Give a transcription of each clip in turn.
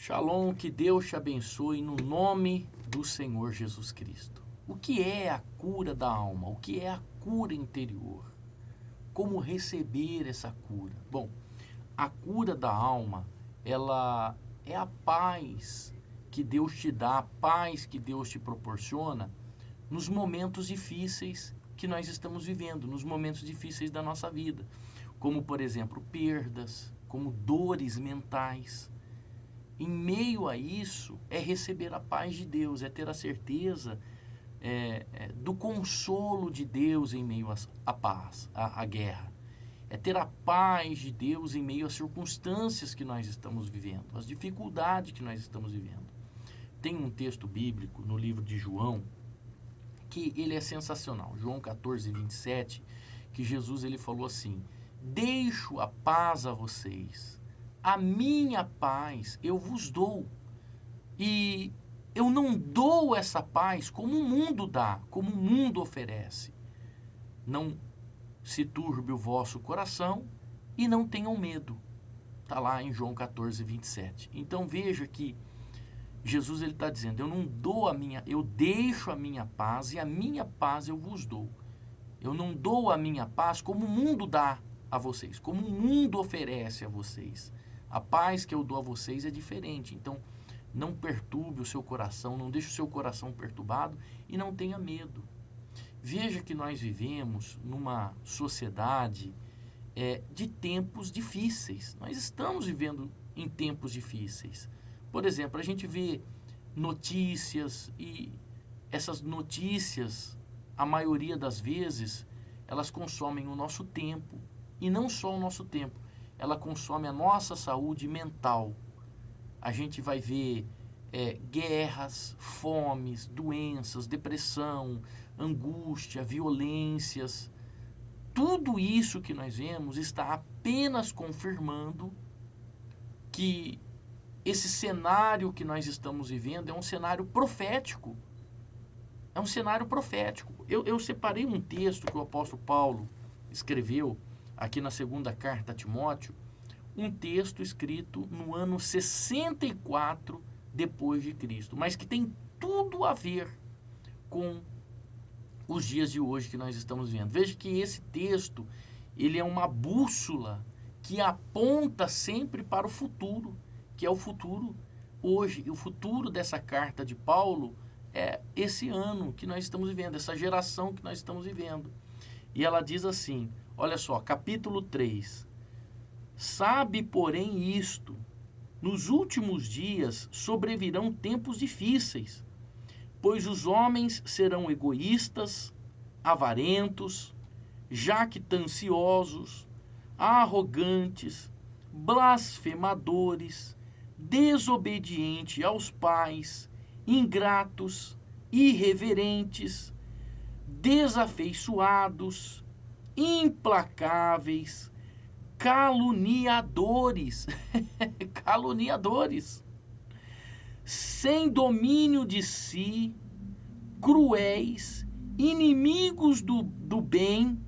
Shalom, que Deus te abençoe no nome do Senhor Jesus Cristo. O que é a cura da alma? O que é a cura interior? Como receber essa cura? Bom, a cura da alma, ela é a paz que Deus te dá, a paz que Deus te proporciona nos momentos difíceis que nós estamos vivendo, nos momentos difíceis da nossa vida. Como, por exemplo, perdas, como dores mentais. Em meio a isso, é receber a paz de Deus, é ter a certeza do consolo de Deus em meio à paz, à guerra. É ter a paz de Deus em meio às circunstâncias que nós estamos vivendo, às dificuldades que nós estamos vivendo. Tem um texto bíblico no livro de João, que ele é sensacional. João 14, 27, que Jesus ele falou assim: deixo a paz a vocês, a minha paz eu vos dou. E eu não dou essa paz como o mundo dá, como o mundo oferece. Não se turbe o vosso coração e não tenham medo. Está lá em João 14, 27. Então veja que Jesus ele está dizendo: eu deixo a minha paz e a minha paz eu vos dou. Eu não dou a minha paz como o mundo dá a vocês, como o mundo oferece a vocês. A paz que eu dou a vocês é diferente. Então, não perturbe o seu coração, não deixe o seu coração perturbado e não tenha medo. Veja que nós vivemos numa sociedade de tempos difíceis. Nós estamos vivendo em tempos difíceis. Por exemplo, a gente vê notícias e essas notícias, a maioria das vezes, elas consomem o nosso tempo. E não só o nosso tempo, ela consome a nossa saúde mental. A gente vai ver guerras, fomes, doenças, depressão, angústia, violências. Tudo isso que nós vemos está apenas confirmando que esse cenário que nós estamos vivendo é um cenário profético. É um cenário profético. Eu separei um texto que o apóstolo Paulo escreveu aqui na segunda carta a Timóteo, um texto escrito no ano 64 depois de Cristo, mas que tem tudo a ver com os dias de hoje que nós estamos vendo. Veja que esse texto, ele é uma bússola que aponta sempre para o futuro, que é o futuro hoje. E o futuro dessa carta de Paulo é esse ano que nós estamos vivendo, essa geração que nós estamos vivendo. E ela diz assim, olha só, capítulo 3. Sabe, porém, isto: nos últimos dias sobrevirão tempos difíceis, pois os homens serão egoístas, avarentos, jactanciosos, arrogantes, blasfemadores, desobedientes aos pais, ingratos, irreverentes, desafeiçoados, implacáveis, caluniadores, caluniadores, sem domínio de si, cruéis, inimigos do bem,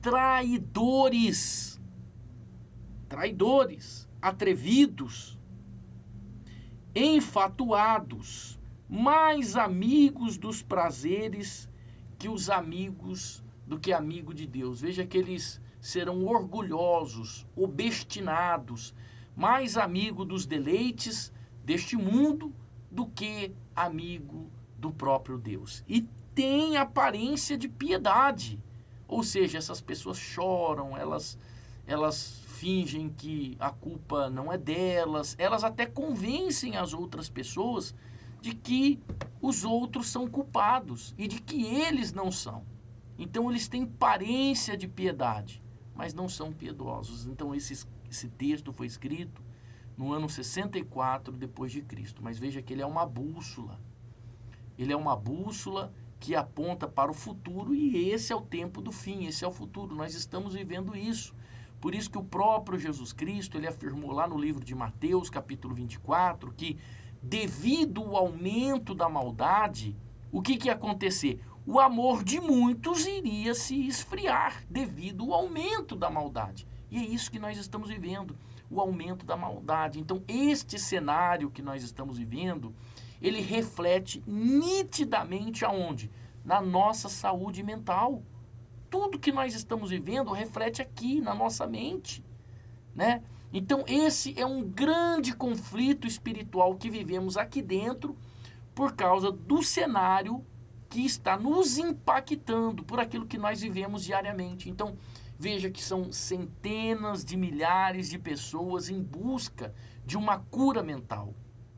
traidores, atrevidos, enfatuados, mais amigos dos prazeres do que amigo de Deus. Veja que eles serão orgulhosos, obstinados, mais amigo dos deleites deste mundo do que amigo do próprio Deus. E tem aparência de piedade. Ou seja, essas pessoas choram, elas fingem que a culpa não é delas, elas até convencem as outras pessoas de que os outros são culpados e de que eles não são. Então eles têm aparência de piedade, mas não são piedosos. Então esse texto foi escrito no ano 64 depois de Cristo. Mas veja que ele é uma bússola. Ele é uma bússola que aponta para o futuro, e esse é o tempo do fim, esse é o futuro. Nós estamos vivendo isso. Por isso que o próprio Jesus Cristo, ele afirmou lá no livro de Mateus, capítulo 24, que devido ao aumento da maldade, o que ia acontecer? O amor de muitos iria se esfriar devido ao aumento da maldade. E é isso que nós estamos vivendo. o aumento da maldade. Então, este cenário que nós estamos vivendo, ele reflete nitidamente aonde? Na nossa saúde mental. Tudo que nós estamos vivendo reflete aqui na nossa mente, né? Então, esse é um grande conflito espiritual que vivemos aqui dentro por causa do cenário que está nos impactando por aquilo que nós vivemos diariamente. Então, veja que são centenas de milhares de pessoas em busca de uma cura mental.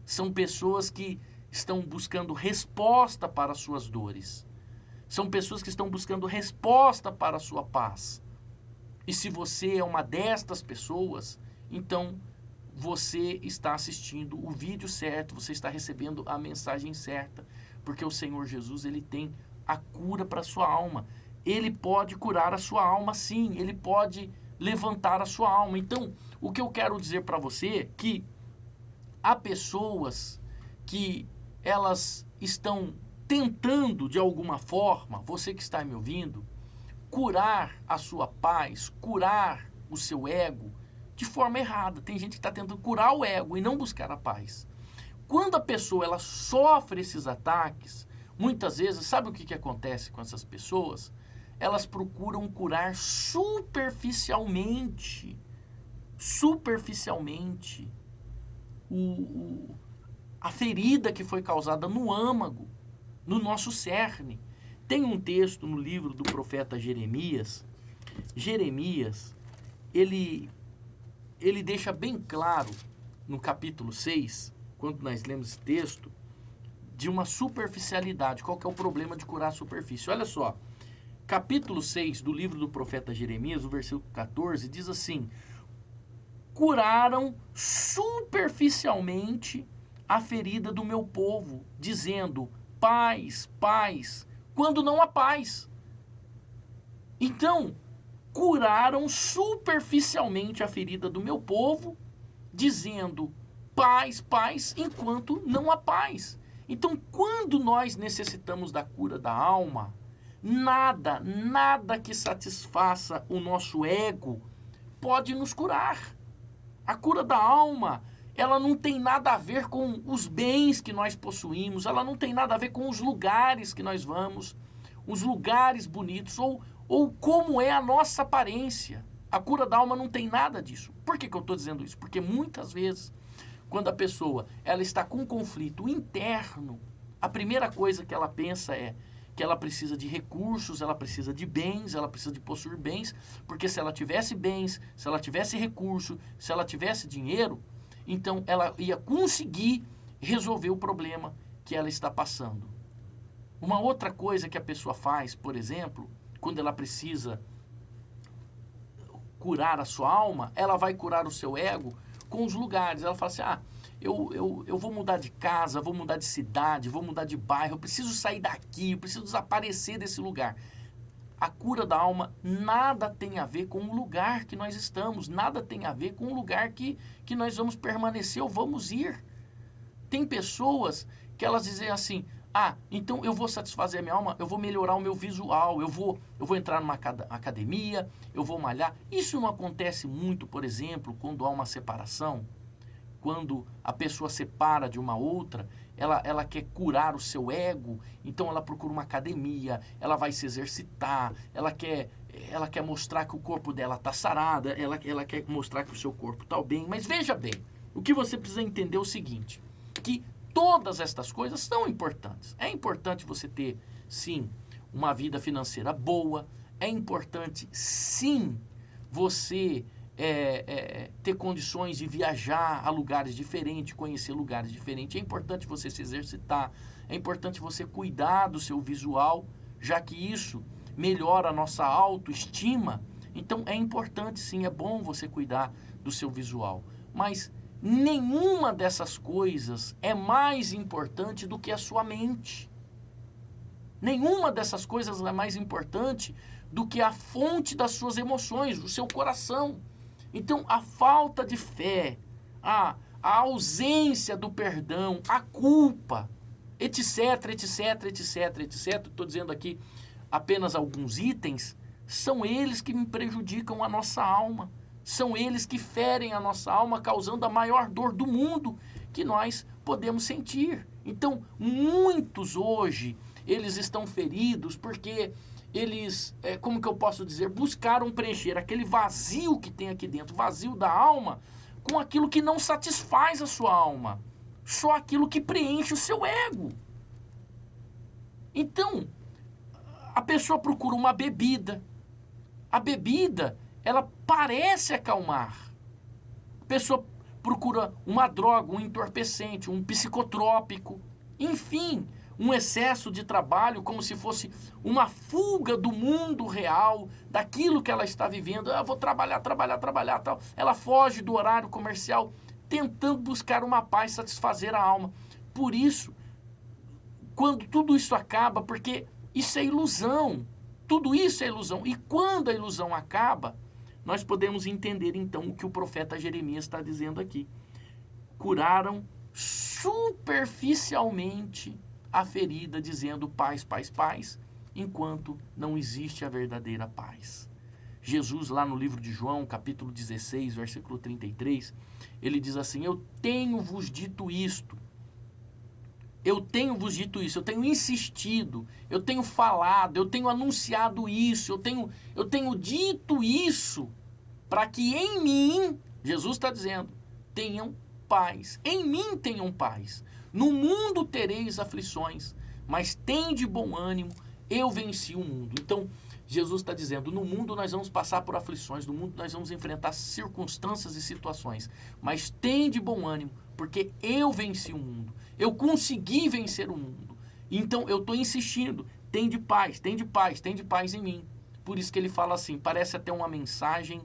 São pessoas que estão buscando resposta para as suas dores. São pessoas que estão buscando resposta para a sua paz. E se você é uma destas pessoas, então você está assistindo o vídeo certo, você está recebendo a mensagem certa, porque o Senhor Jesus, ele tem a cura para a sua alma. Ele pode curar a sua alma, sim, ele pode levantar a sua alma. Então, o que eu quero dizer para você é que há pessoas que elas estão tentando, de alguma forma, você que está me ouvindo, curar a sua paz, curar o seu ego de forma errada. Tem gente que está tentando curar o ego e não buscar a paz. Quando a pessoa ela sofre esses ataques, muitas vezes, sabe o que acontece com essas pessoas? Elas procuram curar superficialmente a ferida que foi causada no âmago, no nosso cerne. Tem um texto no livro do profeta Jeremias. Jeremias, ele deixa bem claro no capítulo 6, quando nós lemos esse texto, de uma superficialidade. Qual que é o problema de curar a superfície? Olha só, capítulo 6 do livro do profeta Jeremias, o versículo 14, diz assim: curaram superficialmente a ferida do meu povo, dizendo, paz, paz, quando não há paz. Então, curaram superficialmente a ferida do meu povo, dizendo, paz, paz, enquanto não há paz. Então, quando nós necessitamos da cura da alma, nada que satisfaça o nosso ego pode nos curar. A cura da alma, ela não tem nada a ver com os bens que nós possuímos, ela não tem nada a ver com os lugares que nós vamos, os lugares bonitos, ou como é a nossa aparência. A cura da alma não tem nada disso. Por que eu estou dizendo isso? Porque muitas vezes, quando a pessoa ela está com um conflito interno, a primeira coisa que ela pensa é que ela precisa de recursos, ela precisa de bens, ela precisa de possuir bens, porque se ela tivesse bens, se ela tivesse recurso, se ela tivesse dinheiro, então ela ia conseguir resolver o problema que ela está passando. Uma outra coisa que a pessoa faz, por exemplo, quando ela precisa curar a sua alma, ela vai curar o seu ego com os lugares. Ela fala assim, eu vou mudar de casa, vou mudar de cidade, vou mudar de bairro, eu preciso sair daqui, eu preciso desaparecer desse lugar. A cura da alma nada tem a ver com o lugar que nós estamos, nada tem a ver com o lugar que nós vamos permanecer ou vamos ir. Tem pessoas que elas dizem assim, então eu vou satisfazer a minha alma, eu vou melhorar o meu visual, eu vou entrar numa academia, eu vou malhar. Isso não acontece muito, por exemplo, quando há uma separação. Quando a pessoa separa de uma outra, ela quer curar o seu ego, então ela procura uma academia, ela vai se exercitar, ela quer mostrar que o corpo dela está sarado, ela quer mostrar que o seu corpo está bem. Mas veja bem, o que você precisa entender é o seguinte, que todas estas coisas são importantes. É importante você ter, sim, uma vida financeira boa, é importante, sim, você ter condições de viajar a lugares diferentes, conhecer lugares diferentes. É importante você se exercitar, é importante você cuidar do seu visual, já que isso melhora a nossa autoestima. Então é importante sim, é bom você cuidar do seu visual. Mas nenhuma dessas coisas é mais importante do que a sua mente. Nenhuma dessas coisas é mais importante do que a fonte das suas emoções, do seu coração. Então, a falta de fé, a ausência do perdão, a culpa, etc, etc, etc, etc, estou dizendo aqui apenas alguns itens, são eles que me prejudicam a nossa alma, São eles que ferem a nossa alma, causando a maior dor do mundo que nós podemos sentir. Então, muitos hoje, eles estão feridos porque eles, como que eu posso dizer, buscaram preencher aquele vazio que tem aqui dentro, vazio da alma, com aquilo que não satisfaz a sua alma. Só aquilo que preenche o seu ego. Então, a pessoa procura uma bebida. A bebida, ela parece acalmar. A pessoa procura uma droga, um entorpecente, um psicotrópico. Enfim, um excesso de trabalho como se fosse uma fuga do mundo real, daquilo que ela está vivendo. Eu vou trabalhar, tal. Ela foge do horário comercial, tentando buscar uma paz, satisfazer a alma. Por isso, quando tudo isso acaba, porque isso é ilusão, tudo isso é ilusão. E quando a ilusão acaba, nós podemos entender então o que o profeta Jeremias está dizendo aqui. Curaram superficialmente a ferida, dizendo paz, paz, paz, enquanto não existe a verdadeira paz. Jesus, lá no livro de João, capítulo 16, versículo 33, ele diz assim: eu tenho-vos dito isto, eu tenho insistido, eu tenho falado, eu tenho anunciado isso, eu tenho dito isso, para que em mim, Jesus está dizendo, tenham paz. Em mim tenham paz. No mundo tereis aflições, mas tende bom ânimo, eu venci o mundo. Então, Jesus está dizendo, no mundo nós vamos passar por aflições, no mundo nós vamos enfrentar circunstâncias e situações, mas tende bom ânimo, porque eu venci o mundo. Eu consegui vencer o mundo. Então, eu estou insistindo, tende paz, tende paz, tende paz em mim. Por isso que ele fala assim, parece até uma mensagem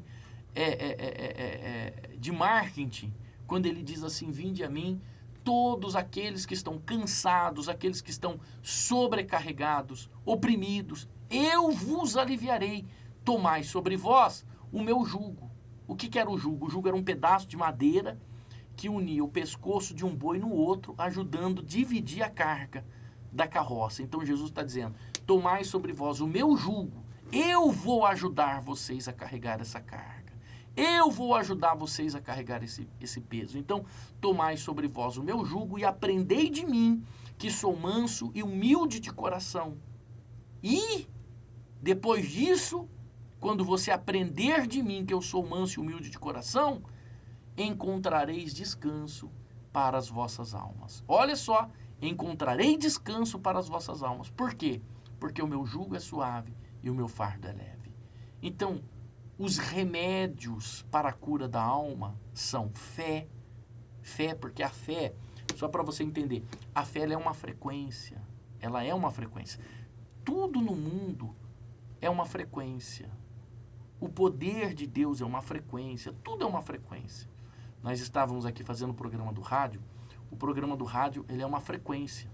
de marketing, quando ele diz assim, vinde a mim, todos aqueles que estão cansados, aqueles que estão sobrecarregados, oprimidos, eu vos aliviarei, tomai sobre vós o meu jugo. O que era o jugo? O jugo era um pedaço de madeira que unia o pescoço de um boi no outro, ajudando a dividir a carga da carroça. Então Jesus está dizendo, tomai sobre vós o meu jugo, eu vou ajudar vocês a carregar essa carga. Eu vou ajudar vocês a carregar esse peso. Então, tomai sobre vós o meu jugo e aprendei de mim, que sou manso e humilde de coração. E, depois disso, quando você aprender de mim, que eu sou manso e humilde de coração, encontrareis descanso para as vossas almas. Olha só, encontrarei descanso para as vossas almas. Por quê? Porque o meu jugo é suave e o meu fardo é leve. Então, os remédios para a cura da alma são fé. Fé, porque a fé, só para você entender, a fé ela é uma frequência. Ela é uma frequência. Tudo no mundo é uma frequência. O poder de Deus é uma frequência. Tudo é uma frequência. Nós estávamos aqui fazendo o programa do rádio. O programa do rádio ele é uma frequência.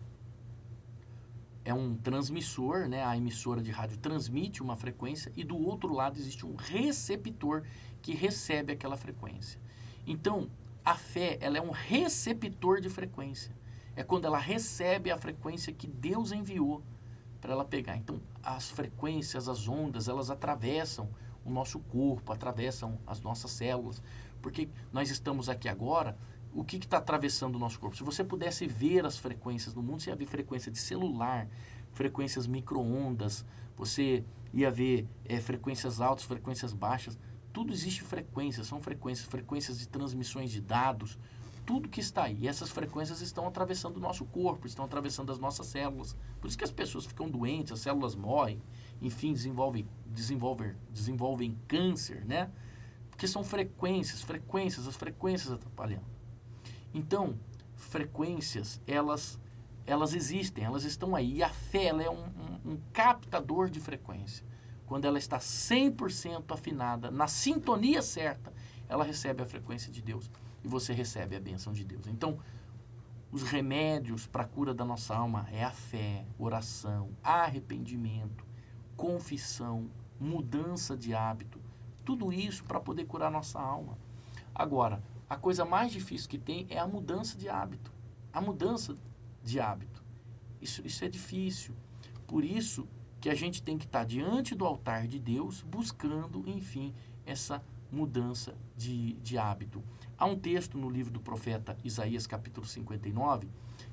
É um transmissor, né? A emissora de rádio transmite uma frequência e do outro lado existe um receptor que recebe aquela frequência. Então, a fé, ela é um receptor de frequência. É quando ela recebe a frequência que Deus enviou para ela pegar. Então, as frequências, as ondas, elas atravessam o nosso corpo, atravessam as nossas células. Porque nós estamos aqui agora, o que está atravessando o nosso corpo? Se você pudesse ver as frequências no mundo, você ia ver frequência de celular, frequências micro-ondas, você ia ver frequências altas, frequências baixas. Tudo existe frequências, são frequências de transmissões de dados, tudo que está aí. E essas frequências estão atravessando o nosso corpo, estão atravessando as nossas células. Por isso que as pessoas ficam doentes, as células morrem, enfim, desenvolvem câncer, né? Porque são frequências, as frequências atrapalhando. Então, frequências, elas existem, elas estão aí. E a fé ela é um captador de frequência. Quando ela está 100% afinada, na sintonia certa, ela recebe a frequência de Deus e você recebe a bênção de Deus. Então, os remédios para a cura da nossa alma é a fé, oração, arrependimento, confissão, mudança de hábito. Tudo isso para poder curar a nossa alma. Agora, a coisa mais difícil que tem é a mudança de hábito. A mudança de hábito. Isso é difícil. Por isso que a gente tem que estar diante do altar de Deus, buscando, enfim, essa mudança de hábito. Há um texto no livro do profeta Isaías, capítulo 59,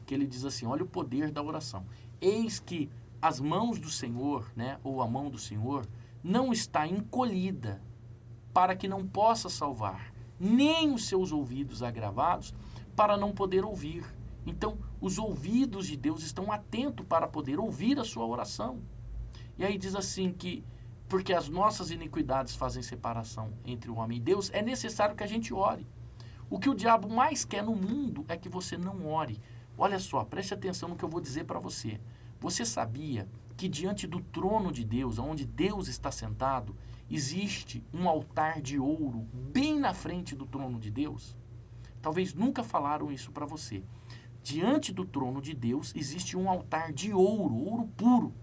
que ele diz assim, olha o poder da oração. Eis que as mãos do Senhor, né, ou a mão do Senhor, não está encolhida para que não possa salvar, nem os seus ouvidos agravados para não poder ouvir. Então, os ouvidos de Deus estão atentos para poder ouvir a sua oração. E aí diz assim que, porque as nossas iniquidades fazem separação entre o homem e Deus, é necessário que a gente ore. O que o diabo mais quer no mundo é que você não ore. Olha só, preste atenção no que eu vou dizer para você. Você sabia que diante do trono de Deus, onde Deus está sentado, existe um altar de ouro bem na frente do trono de Deus? Talvez nunca falaram isso para você. Diante do trono de Deus existe um altar de ouro, ouro puro.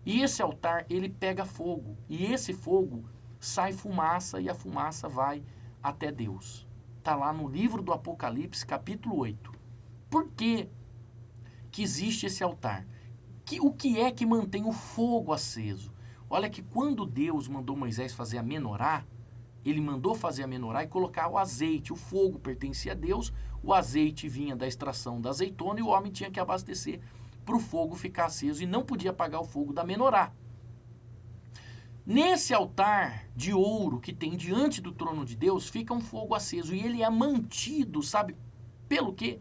E esse altar, ele pega fogo. E esse fogo sai fumaça e a fumaça vai até Deus. Está lá no livro do Apocalipse, capítulo 8. Por que existe esse altar? O que é que mantém o fogo aceso? Olha que quando Deus mandou Moisés fazer a menorá, ele mandou fazer a menorá e colocar o azeite. O fogo pertencia a Deus, o azeite vinha da extração da azeitona e o homem tinha que abastecer para o fogo ficar aceso e não podia apagar o fogo da menorá. Nesse altar de ouro que tem diante do trono de Deus, fica um fogo aceso e ele é mantido, sabe pelo quê?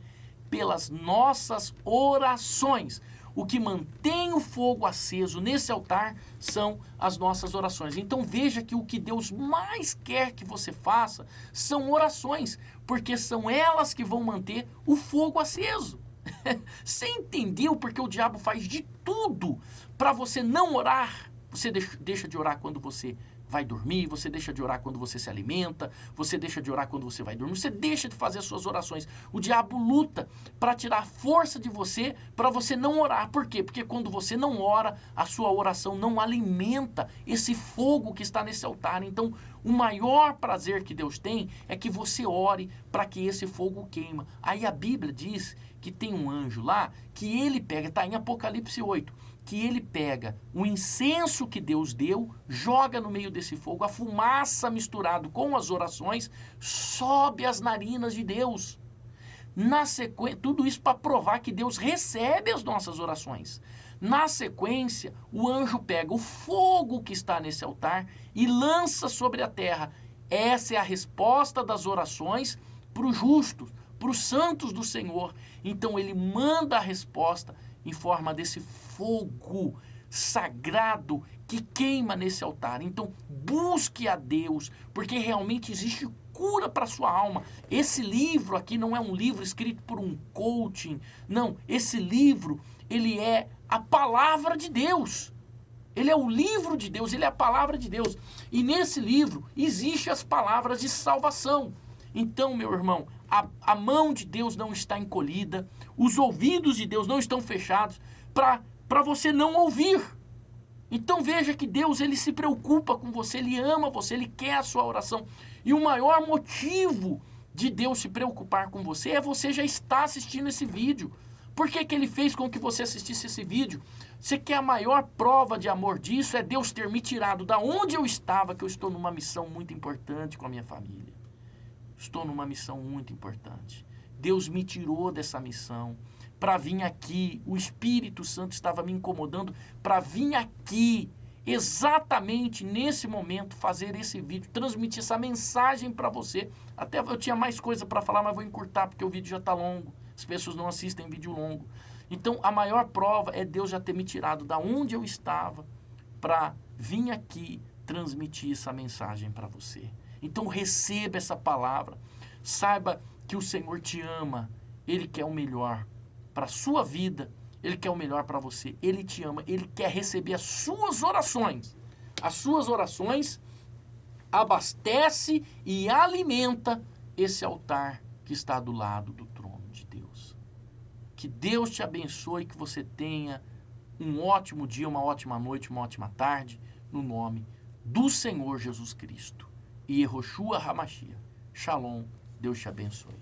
Pelas nossas orações. O que mantém o fogo aceso nesse altar são as nossas orações. Então veja que o que Deus mais quer que você faça são orações, porque são elas que vão manter o fogo aceso. Você entendeu porque o diabo faz de tudo para você não orar? Você deixa de orar quando você vai dormir, você deixa de orar quando você se alimenta, você deixa de orar quando você vai dormir, você deixa de fazer as suas orações. O diabo luta para tirar a força de você, para você não orar. Por quê? Porque quando você não ora, a sua oração não alimenta esse fogo que está nesse altar. Então, o maior prazer que Deus tem é que você ore para que esse fogo queima. Aí a Bíblia diz que tem um anjo lá, que ele pega, está em Apocalipse 8, que ele pega o incenso que Deus deu, joga no meio desse fogo, a fumaça misturado com as orações, sobe às narinas de Deus. Na sequência, tudo isso para provar que Deus recebe as nossas orações. Na sequência, o anjo pega o fogo que está nesse altar e lança sobre a terra. Essa é a resposta das orações para os justos, para os santos do Senhor. Então ele manda a resposta em forma desse fogo sagrado que queima nesse altar. Então busque a Deus, porque realmente existe cura para a sua alma. Esse livro aqui não é um livro escrito por um coaching, não. Esse livro, ele é a palavra de Deus. Ele é o livro de Deus, ele é a palavra de Deus. E nesse livro existem as palavras de salvação. Então, meu irmão, a mão de Deus não está encolhida, os ouvidos de Deus não estão fechados para você não ouvir. Então veja que Deus, ele se preocupa com você, ele ama você, ele quer a sua oração. E o maior motivo de Deus se preocupar com você é você já estar assistindo esse vídeo. Por que ele fez com que você assistisse esse vídeo? Você quer a maior prova de amor disso? É Deus ter me tirado da onde eu estava, que eu estou numa missão muito importante com a minha família. Estou numa missão muito importante. Deus me tirou dessa missão para vir aqui. O Espírito Santo estava me incomodando para vir aqui, exatamente nesse momento, fazer esse vídeo, transmitir essa mensagem para você. Até eu tinha mais coisa para falar, mas vou encurtar porque o vídeo já está longo. As pessoas não assistem vídeo longo. Então, a maior prova é Deus já ter me tirado da onde eu estava para vir aqui transmitir essa mensagem para você. Então receba essa palavra, saiba que o Senhor te ama, Ele quer o melhor para a sua vida, Ele quer o melhor para você, Ele te ama, Ele quer receber as suas orações. As suas orações abastece e alimenta esse altar que está do lado do trono de Deus. Que Deus te abençoe, que você tenha um ótimo dia, uma ótima noite, uma ótima tarde, no nome do Senhor Jesus Cristo. E Yehoshua HaMashiach. Shalom. Deus te abençoe.